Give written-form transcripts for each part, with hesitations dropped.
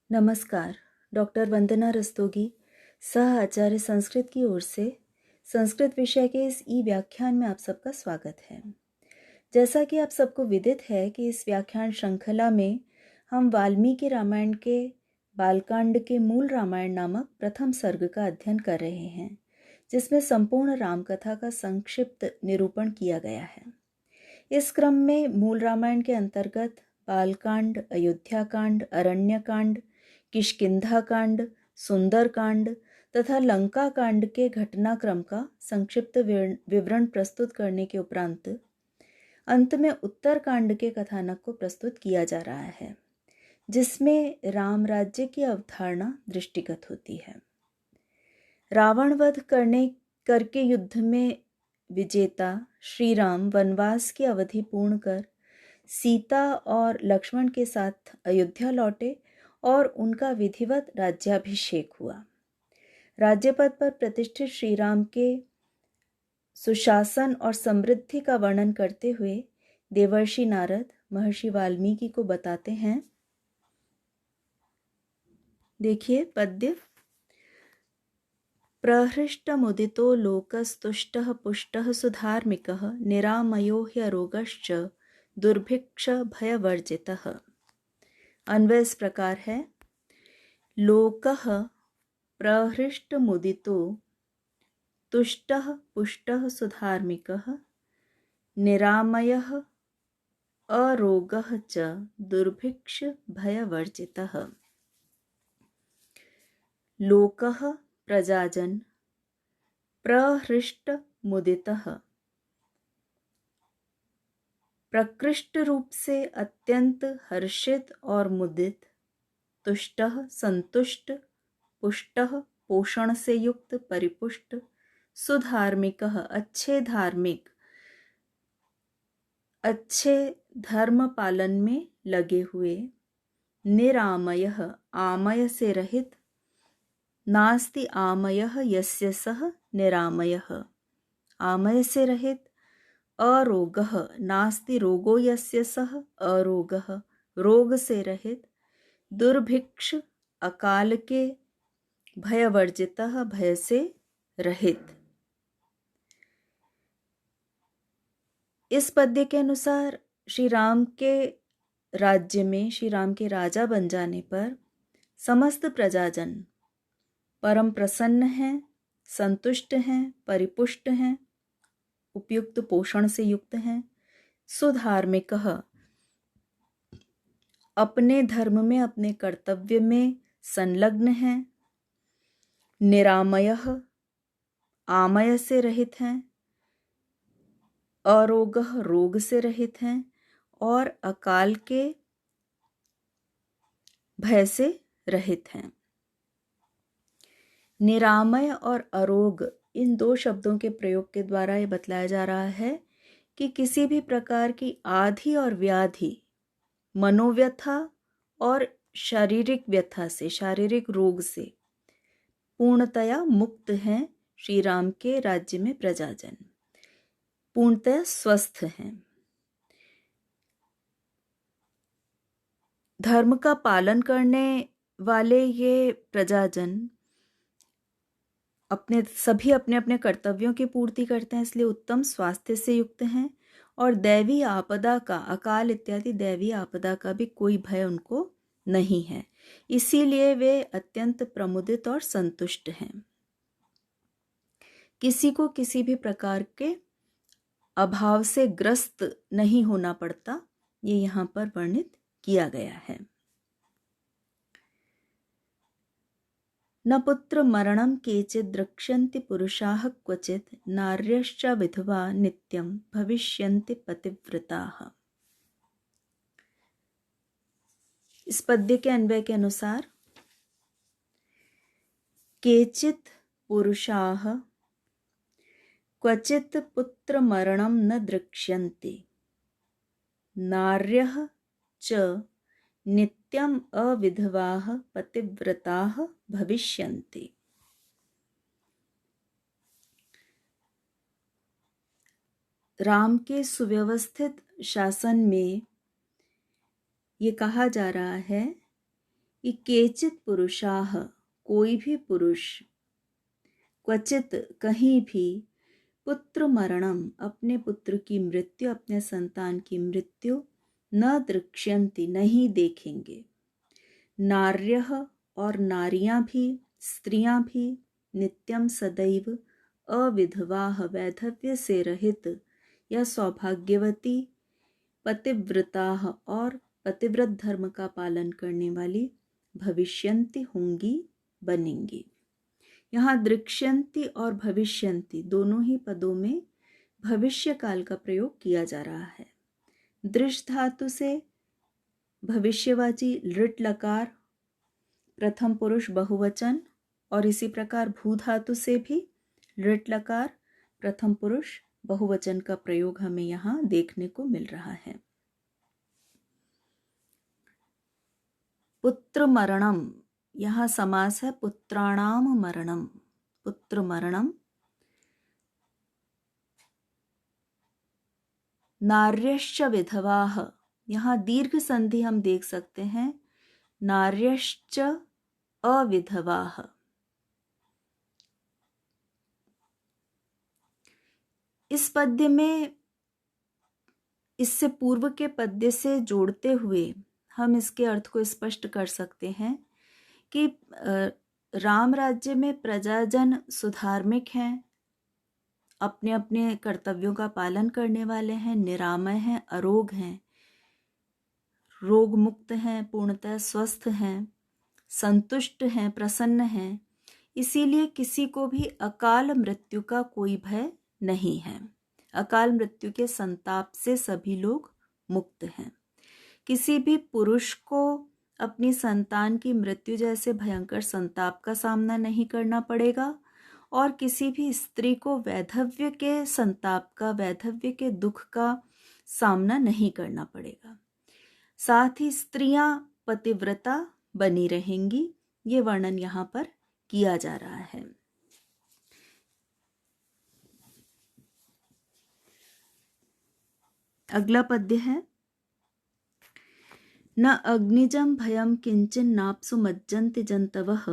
नमस्कार। डॉक्टर वंदना रस्तोगी, सह आचार्य संस्कृत की ओर से संस्कृत विषय के इस ई व्याख्यान में आप सबका स्वागत है। जैसा कि आप सबको विदित है कि इस व्याख्यान श्रृंखला में हम वाल्मीकि रामायण के बालकांड के मूल रामायण नामक प्रथम सर्ग का अध्ययन कर रहे हैं, जिसमें संपूर्ण रामकथा का संक्षिप्त निरूपण किया गया है। इस क्रम में मूल रामायण के अंतर्गत बालकांड, अयोध्याकांड, अरण्यकांड, किष्किंधा कांड, सुंदरकांड तथा लंका कांड के घटनाक्रम का संक्षिप्त विवरण प्रस्तुत करने के उपरांत अंत में उत्तर कांड के कथानक को प्रस्तुत किया जा रहा है, जिसमें राम राज्य की अवधारणा दृष्टिगत होती है। रावण वध करके युद्ध में विजेता श्री राम वनवास की अवधि पूर्ण कर सीता और लक्ष्मण के साथ अयोध्या लौटे और उनका विधिवत राज्याभिषेक हुआ। राज्यपद पर प्रतिष्ठित श्री राम के सुशासन और समृद्धि का वर्णन करते हुए देवर्षि नारद महर्षि वाल्मीकि को बताते हैं। देखिए पद्य। प्रहृष्टमुदितो लोकस्तुष्टः पुष्टः सुधार्मिकः निरामयो ह्यरोगश्च दुर्भिक्ष भयवर्जितः। अन्वय इस प्रकार है। लोकः प्रहृष्टमुदितो तुष्टः पुष्टः सुधार्मिकः निरामयः अरोगः च दुर्भिक्ष भयवर्जितः। लोकः प्रजाजन प्रहृष्टमुदितः प्रकृष्ट रूप से अत्यंत हर्षित और मुदित, तुष्टः संतुष्ट, पुष्टः पोषण से युक्त परिपुष्ट, सुधार्मिकः अच्छे धार्मिक, अच्छे धर्म पालन में लगे हुए, निरामयः आमय से रहित, नास्ति आमयः यस्य सः निरामयः आमय से रहित, अरोगः नास्ति रोगो यस्य सः अरोगः रोग से रहित, दुर्भिक्ष अकाल के, भयवर्जितः भय से रहित। इस पद्य के अनुसार श्री राम के राज्य में श्री राम के राजा बन जाने पर समस्त प्रजाजन परम प्रसन्न हैं, संतुष्ट हैं, परिपुष्ट हैं, उपयुक्त पोषण से युक्त हैं, सुधार्मिकः अपने धर्म में अपने कर्तव्य में संलग्न हैं, निरामयः आमय से रहित हैं, अरोगः रोग से रहित हैं और अकाल के भय से रहित हैं। निरामय और अरोग इन दो शब्दों के प्रयोग के द्वारा ये बतलाया जा रहा है कि किसी भी प्रकार की आधि और व्याधि, मनोव्यथा और शारीरिक व्यथा से, शारीरिक रोग से पूर्णतया मुक्त हैं। श्री राम के राज्य में प्रजाजन पूर्णतया स्वस्थ हैं। धर्म का पालन करने वाले ये प्रजाजन सभी अपने अपने कर्तव्यों की पूर्ति करते हैं, इसलिए उत्तम स्वास्थ्य से युक्त हैं और दैवी आपदा का, अकाल इत्यादि दैवी आपदा का भी कोई भय उनको नहीं है। इसीलिए वे अत्यंत प्रमुदित और संतुष्ट हैं। किसी को किसी भी प्रकार के अभाव से ग्रस्त नहीं होना पड़ता, ये यहाँ पर वर्णित किया गया है। न पुत्र मरणं केचित् द्रक्ष्यन्ति पुरुषाः क्वचित् नार्यश्च विधवा नित्यं भविष्यन्ति पतिव्रताः। इस पद्य के अन्वय के अनुसार केचित् पुरुषाः क्वचित् पुत्र मरणं न द्रक्ष्यन्ति नार्यः च नित्यम अविधवाः पतिव्रताः भविष्यन्ति। राम के सुव्यवस्थित शासन में ये कहा जा रहा है कि केचित पुरुषाः, कोई भी पुरुष, क्वचित कहीं भी, पुत्र मरणम, अपने पुत्र की मृत्यु, अपने संतान की मृत्यु, न दृक्ष्यन्ति, नहीं देखेंगे। नार्यः, और नारियां भी, स्त्रियां भी, नित्यम सदैव, अविधवाः, वैधव्य से रहित या सौभाग्यवती, पतिव्रताः, और पतिव्रत धर्म का पालन करने वाली, भविष्यन्ति, होंगी, बनेंगी। यहाँ दृक्ष्यन्ति और भविष्यन्ति दोनों ही पदों में भविष्य काल का प्रयोग किया जा रहा है। दृश धातु से भविष्यवाची लृट लकार, प्रथम पुरुष बहुवचन, और इसी प्रकार भू धातु से भी लृट लकार, प्रथम पुरुष बहुवचन का प्रयोग हमें यहाँ देखने को मिल रहा है। पुत्र मरणम, यहाँ समास है पुत्राणाम मरणम, पुत्र मरणम। नार्यश्च विधवाः, यहाँ दीर्घ संधि हम देख सकते हैं, नार्यश्च अविधवाः। इस पद्य में इससे पूर्व के पद्य से जोड़ते हुए हम इसके अर्थ को स्पष्ट कर सकते हैं कि राम राज्य में प्रजाजन सुधार्मिक हैं, अपने अपने कर्तव्यों का पालन करने वाले हैं, निरामय हैं, अरोग हैं, रोग मुक्त हैं, पूर्णतः स्वस्थ हैं, संतुष्ट हैं, प्रसन्न हैं। इसीलिए किसी को भी अकाल मृत्यु का कोई भय नहीं है। अकाल मृत्यु के संताप से सभी लोग मुक्त हैं। किसी भी पुरुष को अपनी संतान की मृत्यु जैसे भयंकर संताप का सामना नहीं करना पड़ेगा, और किसी भी स्त्री को वैधव्य के संताप का, वैधव्य के दुख का सामना नहीं करना पड़ेगा। साथ ही स्त्रियां पतिव्रता बनी रहेंगी, ये वर्णन यहाँ पर किया जा रहा है। अगला पद्य है, न अग्निजं भयं किंचन नाप्सु मज्जन्ति जन्तवः,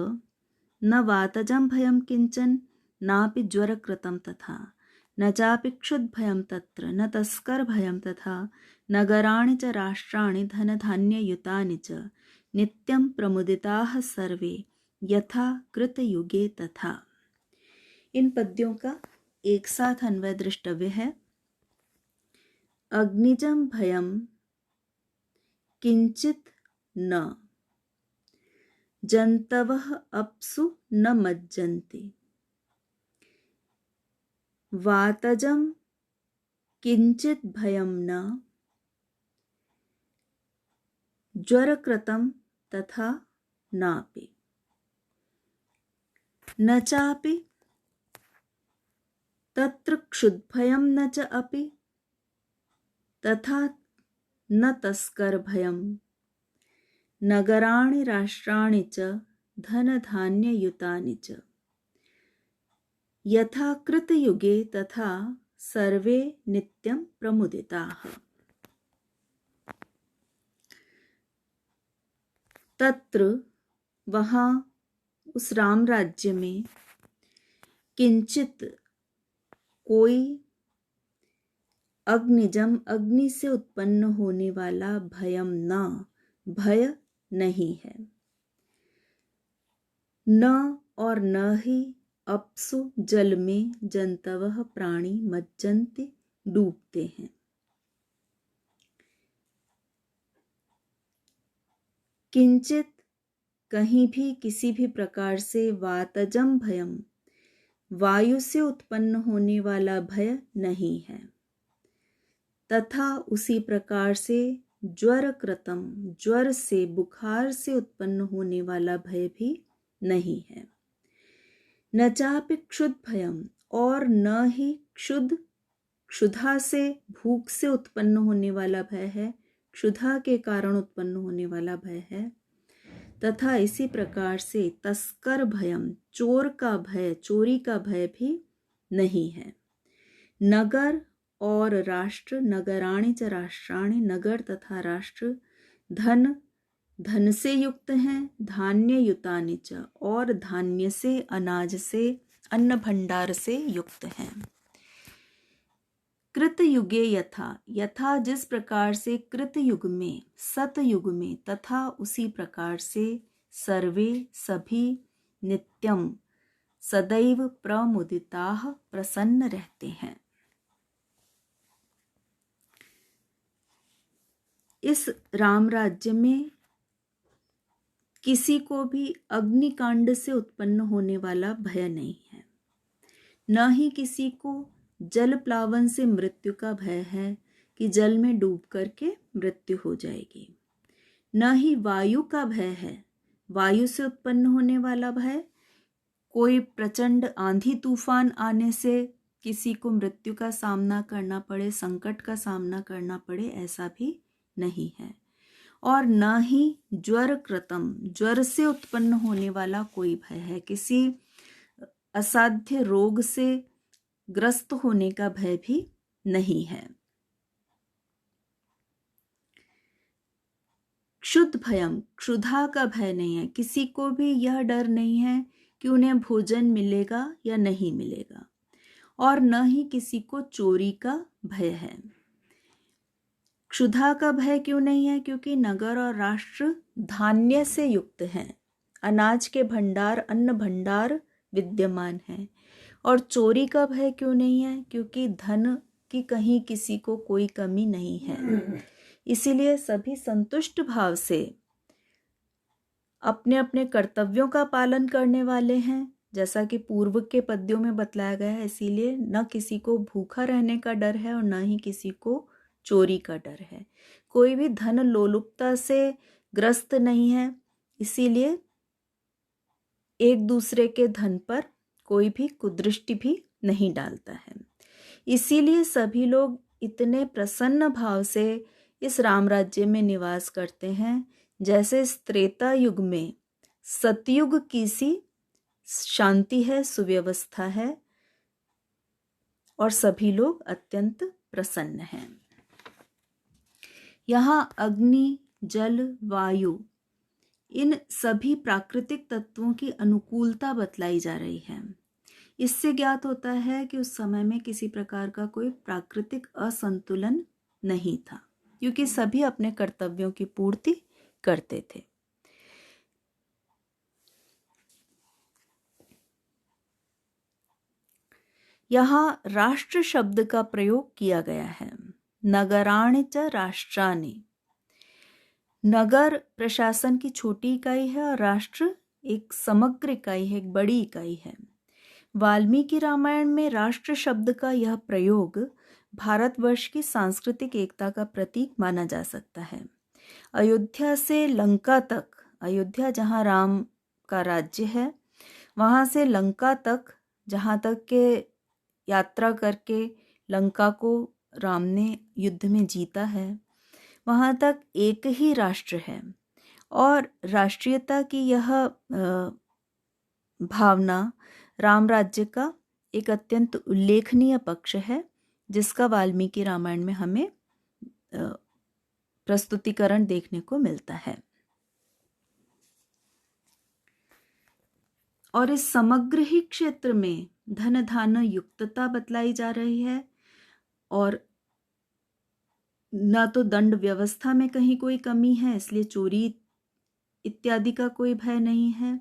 न वातजं भयं किंचन नापि ज्वरकृतं तथा, न चापि क्षुद्भयं तत्र, न तस्कर भयं तथा, नगराणि च राष्ट्राणि धनधान्ययुतानि च, नित्यं प्रमुदिताः सर्वे, यथा कृतयुगे तथा। इन पद्यों का एक साथ अन्वय दृष्टव्य है। अग्निजं भयं किंचित न, जन्तवः अप्सु न मज्जन्ति, वातजं किंचित भयं न, ज्वरकृतं तथा नापि, न चापि तत्र क्षुद्भयं न च अपि, तथा न तस्कर भयं, नगराणि राष्ट्राणि च धनधान्ययुतानि च, यथा कृतयुगे तथा सर्वे नित्यं प्रमुदिताः। तत्र, वहाँ, उस राम राज्य में, किंचित, कोई, अग्निजम, अग्नि से उत्पन्न होने वाला, भयम न, भय नहीं है, न और न ही, अप्सु जल में, जंतवः प्राणी, मज्जन्ति डूबते हैं। किंचित कहीं भी, किसी भी प्रकार से, वातजम भयम, वायु से उत्पन्न होने वाला भय नहीं है, तथा उसी प्रकार से ज्वरकृतम, ज्वर से, बुखार से उत्पन्न होने वाला भय भी नहीं है। न चापि क्षुद् भयम, और न ही क्षुद्ध, क्षुधा से, भूख से उत्पन्न होने वाला भय है, क्षुधा के कारण उत्पन्न होने वाला भय है, तथा इसी प्रकार से तस्कर भयम, चोर का भय, चोरी का भय भी नहीं है। नगर और राष्ट्र, नगराणि च राष्ट्राणि, नगर तथा राष्ट्र, धन, धन से युक्त हैं, धान्य युतानि च, और धान्य से, अनाज से, अन्न भंडार से युक्त हैं। कृत युगे यथा, यथा जिस प्रकार से कृत युग में, सत युग में, तथा उसी प्रकार से सर्वे सभी नित्यम सदैव प्रमुदिताः प्रसन्न रहते हैं। इस राम राज्य में किसी को भी अग्निकांड से उत्पन्न होने वाला भय नहीं है, न ही किसी को जल प्लावन से मृत्यु का भय है कि जल में डूब करके मृत्यु हो जाएगी, न ही वायु का भय है, वायु से उत्पन्न होने वाला भय, कोई प्रचंड आंधी तूफान आने से किसी को मृत्यु का सामना करना पड़े, संकट का सामना करना पड़े, ऐसा भी नहीं है। और न ही ज्वर कृतम, ज्वर से उत्पन्न होने वाला कोई भय है, किसी असाध्य रोग से ग्रस्त होने का भय भी नहीं है। क्षुध भयम, क्षुधा का भय नहीं है, किसी को भी यह डर नहीं है कि उन्हें भोजन मिलेगा या नहीं मिलेगा, और न ही किसी को चोरी का भय है। क्षुधा का भय क्यों नहीं है? क्योंकि नगर और राष्ट्र धान्य से युक्त हैं, अनाज के भंडार, अन्न भंडार विद्यमान हैं। और चोरी का भय क्यों नहीं है? क्योंकि धन की कहीं किसी को कोई कमी नहीं है। इसीलिए सभी संतुष्ट भाव से अपने अपने कर्तव्यों का पालन करने वाले हैं, जैसा कि पूर्व के पद्यों में बतलाया गया है। इसीलिए न किसी को भूखा रहने का डर है और न ही किसी को चोरी का डर है। कोई भी धन लोलुपता से ग्रस्त नहीं है, इसीलिए एक दूसरे के धन पर कोई भी कुदृष्टि भी नहीं डालता है। इसीलिए सभी लोग इतने प्रसन्न भाव से इस राम राज्य में निवास करते हैं, जैसे त्रेता युग में सतयुग की सी शांति है, सुव्यवस्था है, और सभी लोग अत्यंत प्रसन्न हैं। यहाँ अग्नि, जल, वायु, इन सभी प्राकृतिक तत्वों की अनुकूलता बतलाई जा रही है। इससे ज्ञात होता है कि उस समय में किसी प्रकार का कोई प्राकृतिक असंतुलन नहीं था, क्योंकि सभी अपने कर्तव्यों की पूर्ति करते थे। यहाँ राष्ट्र शब्द का प्रयोग किया गया है। नगराणि च राष्ट्राणि, नगर प्रशासन की छोटी इकाई है और राष्ट्र एक समग्र इकाई है, एक बड़ी इकाई है। वाल्मीकि रामायण में राष्ट्र शब्द का यह प्रयोग भारतवर्ष की सांस्कृतिक एकता का प्रतीक माना जा सकता है। अयोध्या से लंका तक, अयोध्या जहाँ राम का राज्य है, वहाँ से लंका तक, जहाँ तक के यात्रा करके लंका को राम ने युद्ध में जीता है, वहाँ तक एक ही राष्ट्र है। और राष्ट्रीयता की यह भावना राम राज्य का एक अत्यंत उल्लेखनीय पक्ष है, जिसका वाल्मीकि रामायण में हमें प्रस्तुतिकरण देखने को मिलता है। और इस समग्र ही क्षेत्र में धन धान्य युक्तता बतलाई जा रही है, और न तो दंड व्यवस्था में कहीं कोई कमी है, इसलिए चोरी इत्यादि का कोई भय नहीं है,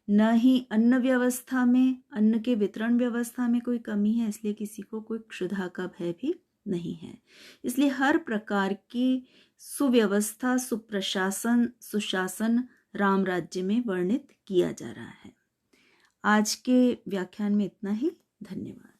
न ही अन्न व्यवस्था में, अन्न के वितरण व्यवस्था में कोई कमी है, इसलिए किसी को कोई क्षुधा का भय भी नहीं है। इसलिए हर प्रकार की सुव्यवस्था, सुप्रशासन, सुशासन राम राज्य में वर्णित किया जा रहा है। आज के व्याख्यान में इतना ही। धन्यवाद।